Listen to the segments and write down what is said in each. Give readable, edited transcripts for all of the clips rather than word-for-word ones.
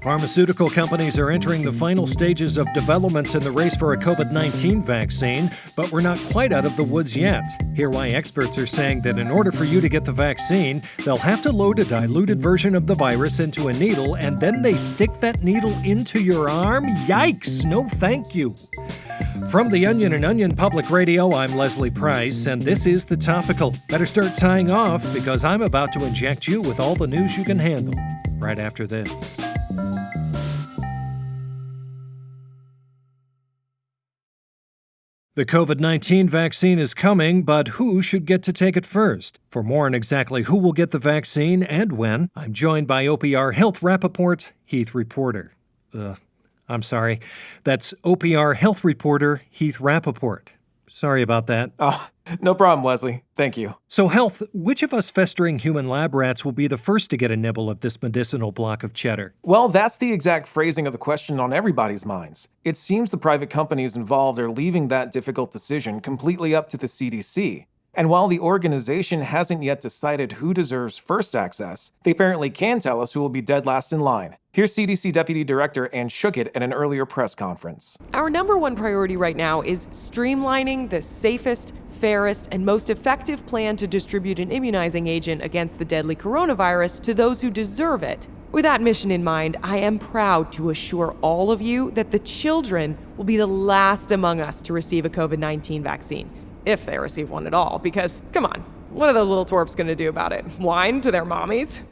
Pharmaceutical companies are entering the final stages of development in the race for a COVID-19 vaccine, but we're not quite out of the woods yet. Hear why experts are saying that in order for you to get the vaccine, they'll have to load a diluted version of the virus into a needle, and then they stick that needle into your arm? Yikes! No thank you. From The Onion and Onion Public Radio, I'm Leslie Price, and this is The Topical. Better start tying off, because I'm about to inject you with all the news you can handle right after this. The COVID-19 vaccine is coming, but who should get to take it first? For more on exactly who will get the vaccine and when, I'm joined by OPR Health Rappaport, Heath Reporter. That's OPR Health Reporter, Heath Rappaport. Sorry about that. Oh, no problem, Leslie. Thank you. So, Health, which of us festering human lab rats will be the first to get a nibble of this medicinal block of cheddar? Well, that's the exact phrasing of the question on everybody's minds. It seems the private companies involved are leaving that difficult decision completely up to the CDC. And while the organization hasn't yet decided who deserves first access, they apparently can tell us who will be dead last in line. Here's CDC Deputy Director Anne Schuchat at an earlier press conference. Our number one priority right now is streamlining the safest, fairest, and most effective plan to distribute an immunizing agent against the deadly coronavirus to those who deserve it. With that mission in mind, I am proud to assure all of you that the children will be the last among us to receive a COVID-19 vaccine. If they receive one at all, because, come on, what are those little twerps going to do about it? Whine to their mommies?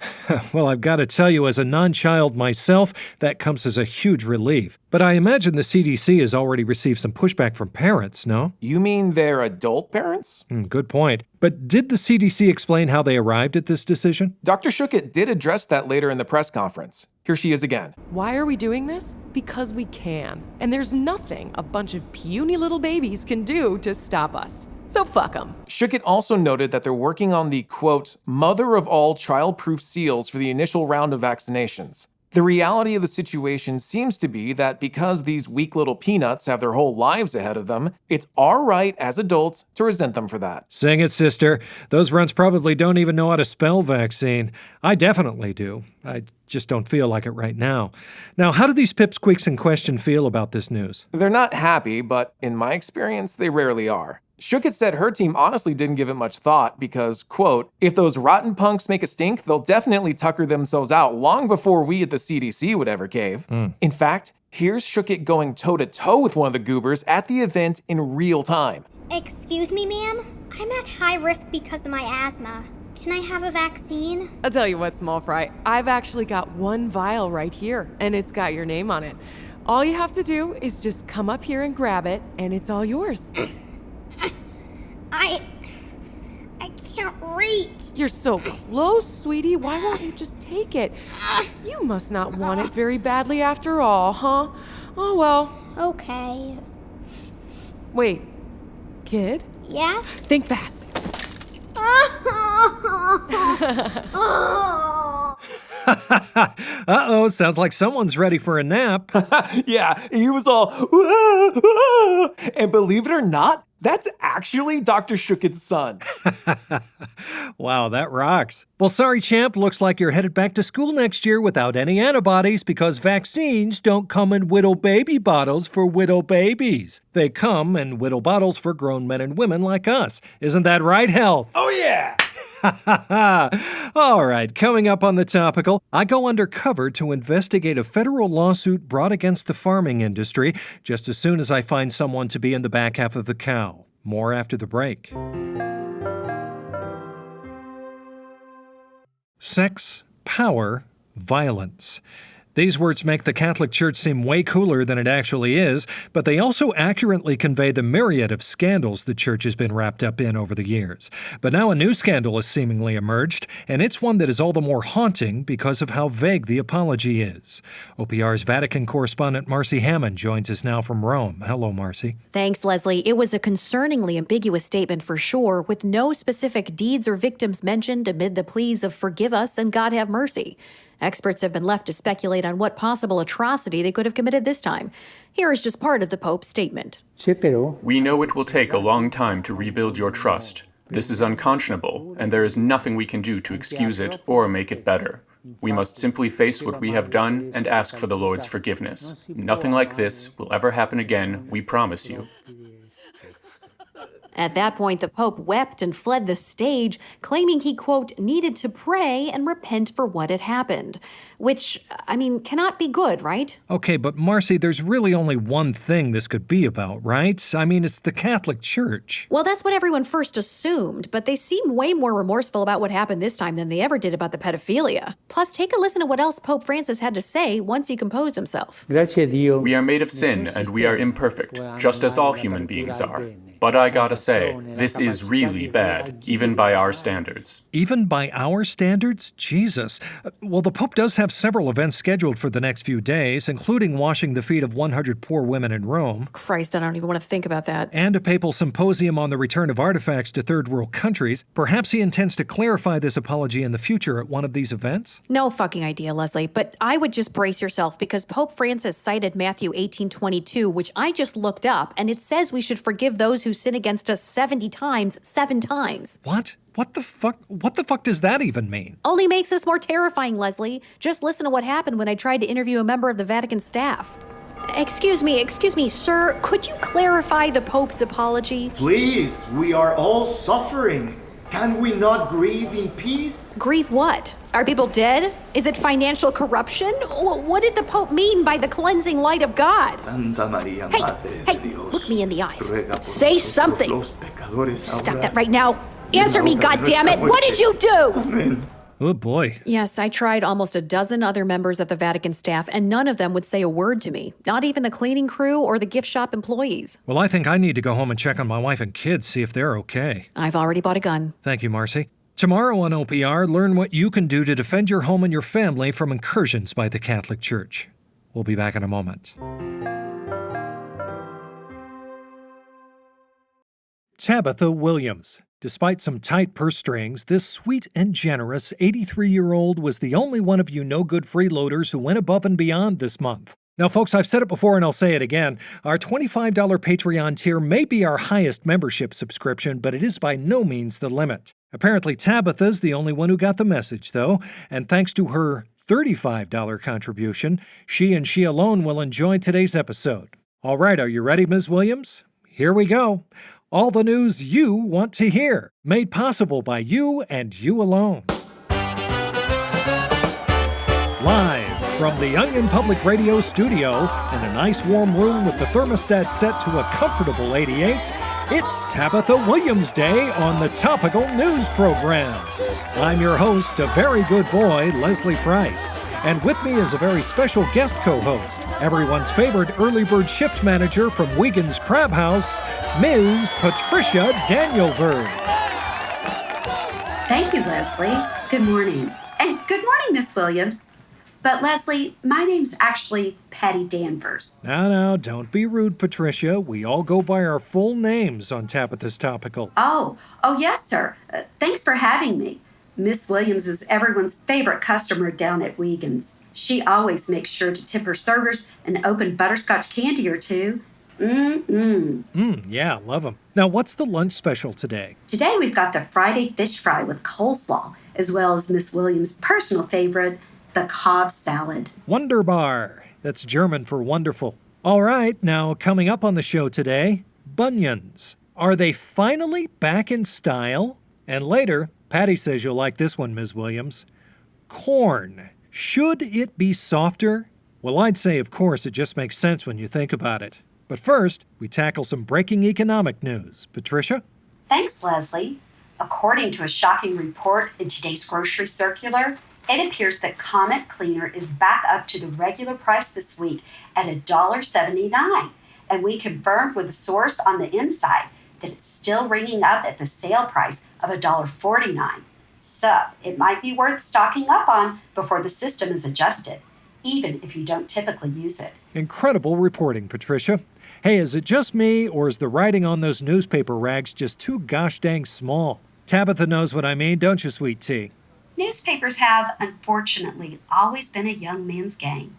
Well, I've got to tell you, as a non-child myself, that comes as a huge relief. But I imagine the CDC has already received some pushback from parents, no? You mean their adult parents? Good point. But did the CDC explain how they arrived at this decision? Dr. Schuchat did address that later in the press conference. Here she is again. Why are we doing this? Because we can. And there's nothing a bunch of puny little babies can do to stop us. So fuck them. Schuchat also noted that they're working on the, quote, mother of all child-proof seals for the initial round of vaccinations. The reality of the situation seems to be that because these weak little peanuts have their whole lives ahead of them, it's our right as adults to resent them for that. Sing it, sister. Those runts probably don't even know how to spell vaccine. I definitely do. I just don't feel like it right now. Now, how do these pipsqueaks in question feel about this news? They're not happy, but in my experience, they rarely are. Schuchat said her team honestly didn't give it much thought because, quote, if those rotten punks make a stink, they'll definitely tucker themselves out long before we at the CDC would ever cave. In fact, here's Schuchat going toe-to-toe with one of the goobers at the event in real time. Excuse me, ma'am? I'm at high risk because of my asthma. Can I have a vaccine? I'll tell you what, small fry, I've actually got one vial right here, and it's got your name on it. All you have to do is just come up here and grab it, and it's all yours. I can't reach. You're so close, sweetie. Why won't you just take it? You must not want it very badly after all, huh? Oh, well. Okay. Wait, kid? Yeah? Think fast. Uh-oh, sounds like someone's ready for a nap. Yeah, he was all, "Wah, wah." And believe it or not, that's actually Dr. Schuchat's son. Wow, that rocks. Well, sorry, champ. Looks like you're headed back to school next year without any antibodies because vaccines don't come in whittle baby bottles for whittle babies. They come in whittle bottles for grown men and women like us. Isn't that right, Health? Oh, yeah! All right, coming up on The Topical, I go undercover to investigate a federal lawsuit brought against the farming industry just as soon as I find someone to be in the back half of the cow. More after the break. Sex, power, violence. These words make the Catholic Church seem way cooler than it actually is, but they also accurately convey the myriad of scandals the Church has been wrapped up in over the years. But now a new scandal has seemingly emerged, and it's one that is all the more haunting because of how vague the apology is. OPR's Vatican correspondent Marcy Hammond joins us now from Rome. Hello, Marcy. Thanks, Leslie. It was a concerningly ambiguous statement for sure, with no specific deeds or victims mentioned amid the pleas of forgive us and God have mercy. Experts have been left to speculate on what possible atrocity they could have committed this time. Here is just part of the Pope's statement. We know it will take a long time to rebuild your trust. This is unconscionable, and there is nothing we can do to excuse it or make it better. We must simply face what we have done and ask for the Lord's forgiveness. Nothing like this will ever happen again, we promise you. At that point, the Pope wept and fled the stage, claiming he, quote, needed to pray and repent for what had happened. Which, cannot be good, right? Okay, but Marcy, there's really only one thing this could be about, right? It's the Catholic Church. Well, that's what everyone first assumed, but they seem way more remorseful about what happened this time than they ever did about the pedophilia. Plus, take a listen to what else Pope Francis had to say once he composed himself. We are made of sin and we are imperfect, just as all human beings are. But I gotta say, this is really bad, even by our standards. Even by our standards? Jesus. Well, the Pope does have several events scheduled for the next few days, including washing the feet of 100 poor women in Rome. Christ, I don't even want to think about that. And a papal symposium on the return of artifacts to third world countries. Perhaps he intends to clarify this apology in the future at one of these events? No fucking idea, Leslie, but I would just brace yourself because Pope Francis cited Matthew 18:22, which I just looked up, and it says we should forgive those who sin against us 70 times, 7 times. What? What the fuck does that even mean? Only makes this more terrifying, Leslie. Just listen to what happened when I tried to interview a member of the Vatican staff. Excuse me, sir. Could you clarify the Pope's apology? Please, we are all suffering. Can we not grieve in peace? Grieve what? Are people dead? Is it financial corruption? What did the Pope mean by the cleansing light of God? Santa Maria, Hey, Madre hey, de Dios, look me in the eyes. ruega por Say nosotros something. los pecadores Stop ahora that right now. y en Answer la me, hora de nuestra goddammit! What did you do? Amen. Oh boy. Yes, I tried almost a dozen other members of the Vatican staff, and none of them would say a word to me. Not even the cleaning crew or the gift shop employees. Well, I think I need to go home and check on my wife and kids, see if they're okay. I've already bought a gun. Thank you, Marcy. Tomorrow on OPR, learn what you can do to defend your home and your family from incursions by the Catholic Church. We'll be back in a moment. Tabitha Williams. Despite some tight purse strings, this sweet and generous 83-year-old was the only one of you no-good freeloaders who went above and beyond this month. Now, folks, I've said it before and I'll say it again. Our $25 Patreon tier may be our highest membership subscription, but it is by no means the limit. Apparently, Tabitha's the only one who got the message, though, and thanks to her $35 contribution, she and she alone will enjoy today's episode. All right, are you ready, Ms. Williams? Here we go. All the news you want to hear, made possible by you and you alone. Live from the Onion Public Radio studio in a nice warm room with the thermostat set to a comfortable 88, it's Tabitha Williams Day on the Topical News Program. I'm your host, a very good boy, Leslie Price. And with me is a very special guest co-host, everyone's favorite early bird shift manager from Wiegand's Crab House, Ms. Patricia Danielverds. Thank you, Leslie. Good morning. And good morning, Miss Williams. But Leslie, my name's actually Patty Danvers. Now, don't be rude, Patricia. We all go by our full names on Tabitha's Topical. Oh, yes, sir. Thanks for having me. Miss Williams is everyone's favorite customer down at Wiegand's. She always makes sure to tip her servers an open butterscotch candy or two. Yeah, love them. Now, what's the lunch special today? Today we've got the Friday fish fry with coleslaw, as well as Miss Williams' personal favorite, the Cobb salad. Wunderbar. That's German for wonderful. All right, now coming up on the show today, bunions. Are they finally back in style? And later, Patty says you'll like this one, Ms. Williams. Corn. Should it be softer? Well, I'd say, of course, it just makes sense when you think about it. But first, we tackle some breaking economic news. Patricia? Thanks, Leslie. According to a shocking report in today's grocery circular, it appears that Comet Cleaner is back up to the regular price this week at $1.79. And we confirmed with a source on the inside that it's still ringing up at the sale price of $1.49. So it might be worth stocking up on before the system is adjusted, even if you don't typically use it. Incredible reporting, Patricia. Hey, is it just me, or is the writing on those newspaper rags just too gosh dang small? Tabitha knows what I mean, don't you, sweet tea? Newspapers have, unfortunately, always been a young man's game.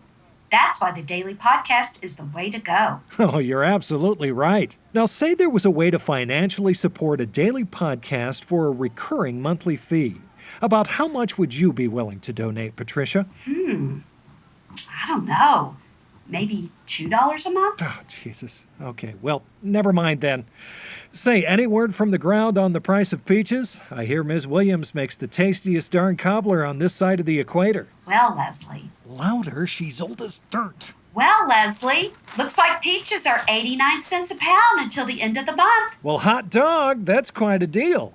That's why the daily podcast is the way to go. Oh, you're absolutely right. Now, say there was a way to financially support a daily podcast for a recurring monthly fee. About how much would you be willing to donate, Patricia? I don't know. Maybe $2 a month? Oh, Jesus. Okay, well, never mind then. Say, any word from the ground on the price of peaches? I hear Ms. Williams makes the tastiest darn cobbler on this side of the equator. Well, Leslie. Louder, she's old as dirt. Well, Leslie, looks like peaches are 89 cents a pound until the end of the month. Well, hot dog, that's quite a deal.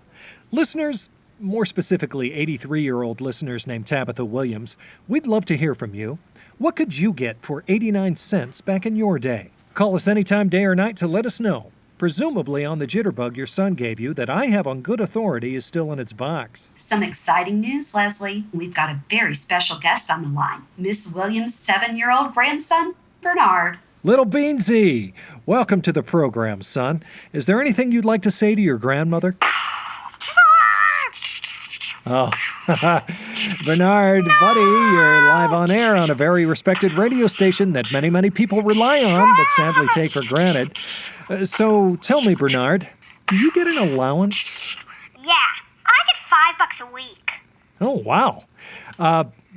Listeners, more specifically 83-year-old listeners named Tabitha Williams, we'd love to hear from you. What could you get for 89 cents back in your day? Call us anytime, day or night, to let us know. Presumably on the jitterbug your son gave you that I have on good authority is still in its box. Some exciting news, Leslie. We've got a very special guest on the line. Miss Williams' 7-year-old grandson, Bernard. Little Beansy, welcome to the program, son. Is there anything you'd like to say to your grandmother? Oh, Bernard, buddy, you're live on air on a very respected radio station that many, many people rely on, but sadly take for granted. So tell me, Bernard, do you get an allowance? Yeah, I get $5 a week. Oh, wow.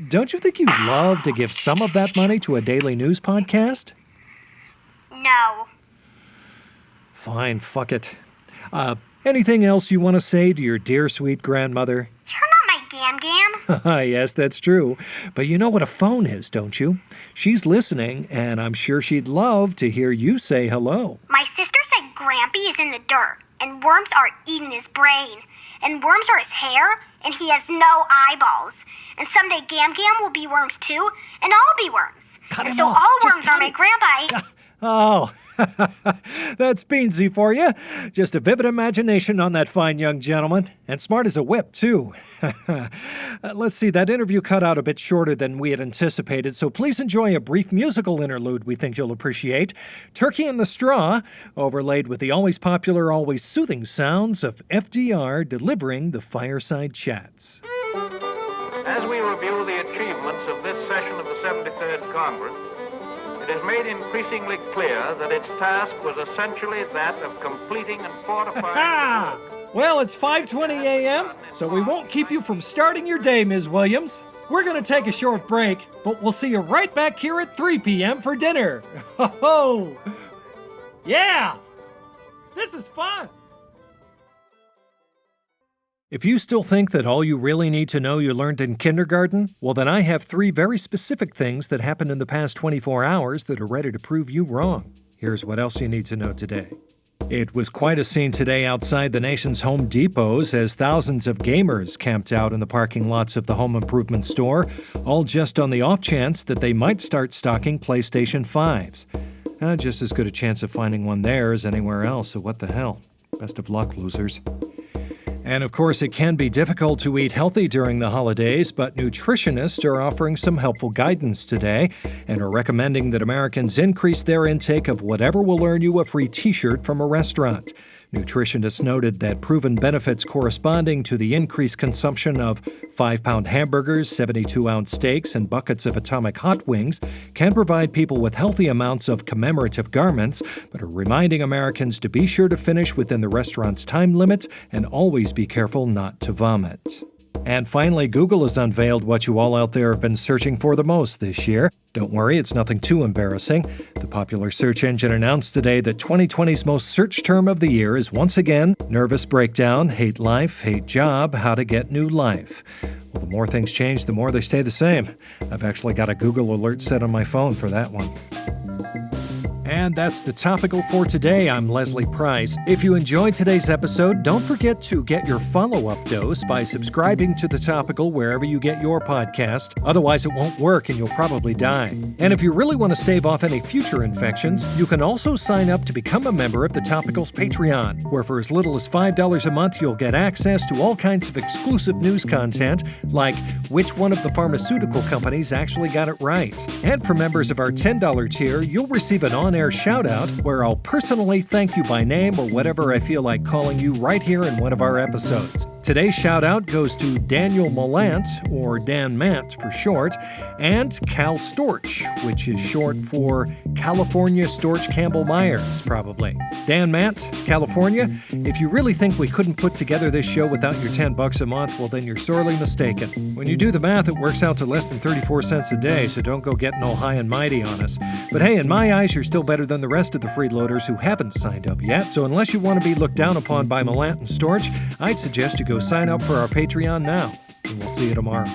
Don't you think you'd love to give some of that money to a daily news podcast? No. Fine, fuck it. Anything else you want to say to your dear, sweet grandmother? You're not my gam-gam. Yes, that's true. But you know what a phone is, don't you? She's listening, and I'm sure she'd love to hear you say hello. My sister said Grampy is in the dirt, and worms are eating his brain, and worms are his hair, and he has no eyeballs. And someday Gam-Gam will be worms too, and I'll be worms. Cut and him so off. all Just worms cut are my it. grandpa. Oh, that's Beansy for you. Just a vivid imagination on that fine young gentleman. And smart as a whip, too. Let's see, that interview cut out a bit shorter than we had anticipated, so please enjoy a brief musical interlude we think you'll appreciate. Turkey in the Straw, overlaid with the always popular, always soothing sounds of FDR delivering the fireside chats. As we review the achievements of this session of the 73rd Congress, it is made increasingly clear that its task was essentially that of completing and fortifying... Well, it's 5:20 a.m., so we won't keep you from starting your day, Ms. Williams. We're going to take a short break, but we'll see you right back here at 3 p.m. for dinner. Ho-ho! Yeah! This is fun! If you still think that all you really need to know you learned in kindergarten, well then I have 3 very specific things that happened in the past 24 hours that are ready to prove you wrong. Here's what else you need to know today. It was quite a scene today outside the nation's Home Depots as thousands of gamers camped out in the parking lots of the home improvement store, all just on the off chance that they might start stocking PlayStation 5s. Just as good a chance of finding one there as anywhere else, so what the hell. Best of luck, losers. And of course, it can be difficult to eat healthy during the holidays, but nutritionists are offering some helpful guidance today and are recommending that Americans increase their intake of whatever will earn you a free t-shirt from a restaurant. Nutritionists noted that proven benefits corresponding to the increased consumption of 5-pound hamburgers, 72-ounce steaks, and buckets of Atomic Hot Wings can provide people with healthy amounts of commemorative garments, but are reminding Americans to be sure to finish within the restaurant's time limit and always be careful not to vomit. And finally, Google has unveiled what you all out there have been searching for the most this year. Don't worry, it's nothing too embarrassing. The popular search engine announced today that 2020's most searched term of the year is once again nervous breakdown, hate life, hate job, how to get new life. Well, the more things change, the more they stay the same. I've actually got a Google alert set on my phone for that one. And that's the Topical for today. I'm Leslie Price. If you enjoyed today's episode, don't forget to get your follow-up dose by subscribing to the Topical wherever you get your podcast. Otherwise, it won't work and you'll probably die. And if you really want to stave off any future infections, you can also sign up to become a member of the Topical's Patreon, where for as little as $5 a month, you'll get access to all kinds of exclusive news content, like which one of the pharmaceutical companies actually got it right. And for members of our $10 tier, you'll receive an on-air shout-out where I'll personally thank you by name or whatever I feel like calling you right here in one of our episodes. Today's shout-out goes to Daniel Mallant, or Dan Matt for short, and Cal Storch, which is short for California Storch Campbell Myers, probably. Dan Matt, California, if you really think we couldn't put together this show without your $10 a month, well then you're sorely mistaken. When you do the math, it works out to less than 34 cents a day, so don't go getting all high and mighty on us. But hey, in my eyes, you're still better than the rest of the freeloaders who haven't signed up yet, so unless you want to be looked down upon by Mallant and Storch, I'd suggest you go sign up for our Patreon now, and we'll see you tomorrow.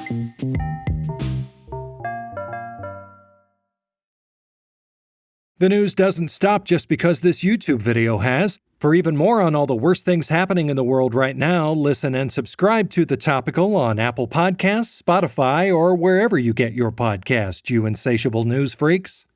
The news doesn't stop just because this YouTube video has. For even more on all the worst things happening in the world right now, listen and subscribe to The Topical on Apple Podcasts, Spotify, or wherever you get your podcasts, you insatiable news freaks.